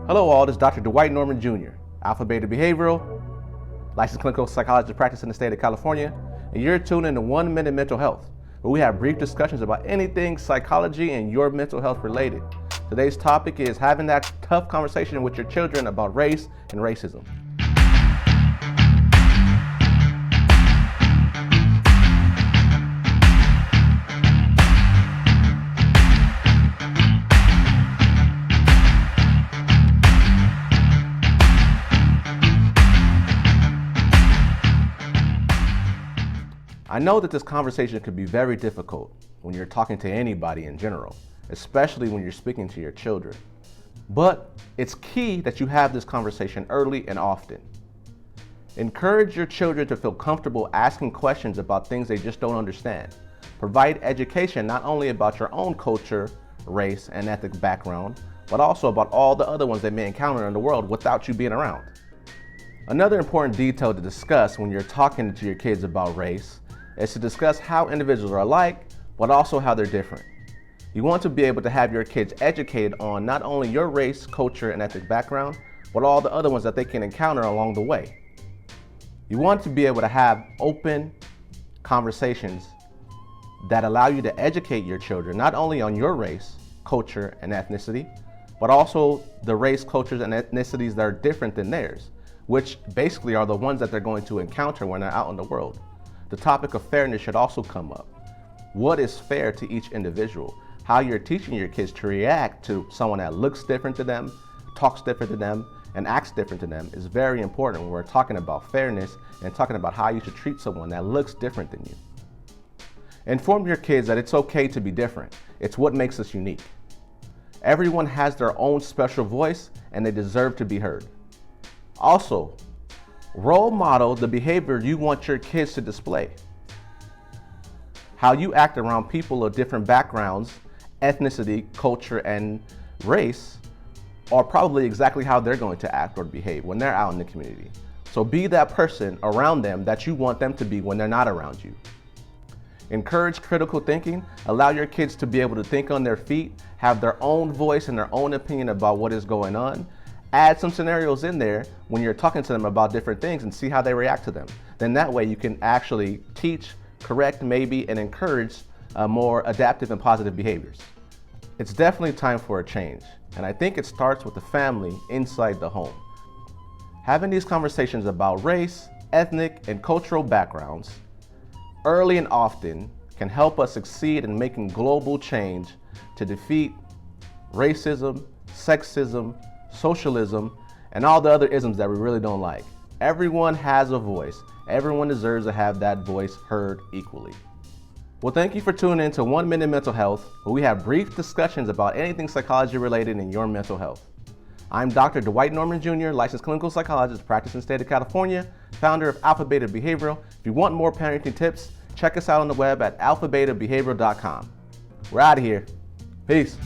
Hello all, this is Dr. Dwight Norman Jr., Alpha Beta Behavioral, licensed clinical psychologist practicing in the state of California, and you're tuned into 1 Minute Mental Health, where we have brief discussions about anything psychology and your mental health related. Today's topic is having that tough conversation with your children about race and racism. I know that this conversation could be very difficult when you're talking to anybody in general, especially when you're speaking to your children. But it's key that you have this conversation early and often. Encourage your children to feel comfortable asking questions about things they just don't understand. Provide education not only about your own culture, race, and ethnic background, but also about all the other ones they may encounter in the world without you being around. Another important detail to discuss when you're talking to your kids about race is to discuss how individuals are alike, but also how they're different. You want to be able to have your kids educated on not only your race, culture, and ethnic background, but all the other ones that they can encounter along the way. You want to be able to have open conversations that allow you to educate your children not only on your race, culture, and ethnicity, but also the race, cultures, and ethnicities that are different than theirs, which basically are the ones that they're going to encounter when they're out in the world. The topic of fairness should also come up. What is fair to each individual? How you're teaching your kids to react to someone that looks different to them, talks different to them, and acts different to them is very important when we're talking about fairness and talking about how you should treat someone that looks different than you. Inform your kids that it's okay to be different. It's what makes us unique. Everyone has their own special voice and they deserve to be heard. Also, role model the behavior you want your kids to display. How you act around people of different backgrounds, ethnicity, culture, and race are probably exactly how they're going to act or behave when they're out in the community. So be that person around them that you want them to be when they're not around you. Encourage critical thinking. Allow your kids to be able to think on their feet, have their own voice and their own opinion about what is going on. Add some scenarios in there when you're talking to them about different things and see how they react to them. Then that way you can actually teach, correct, maybe, and encourage more adaptive and positive behaviors. It's definitely time for a change, and I think it starts with the family inside the home. Having these conversations about race, ethnic, and cultural backgrounds early and often can help us succeed in making global change to defeat racism, sexism, socialism, and all the other isms that we really don't like. Everyone has a voice. Everyone deserves to have that voice heard equally. Well, thank you for tuning in to 1 Minute Mental Health, where we have brief discussions about anything psychology related in your mental health. I'm Dr. Dwight Norman Jr., licensed clinical psychologist practicing in the state of California, founder of Alpha Beta Behavioral. If you want more parenting tips, check us out on the web at alphabetabehavioral.com. We're out of here. Peace.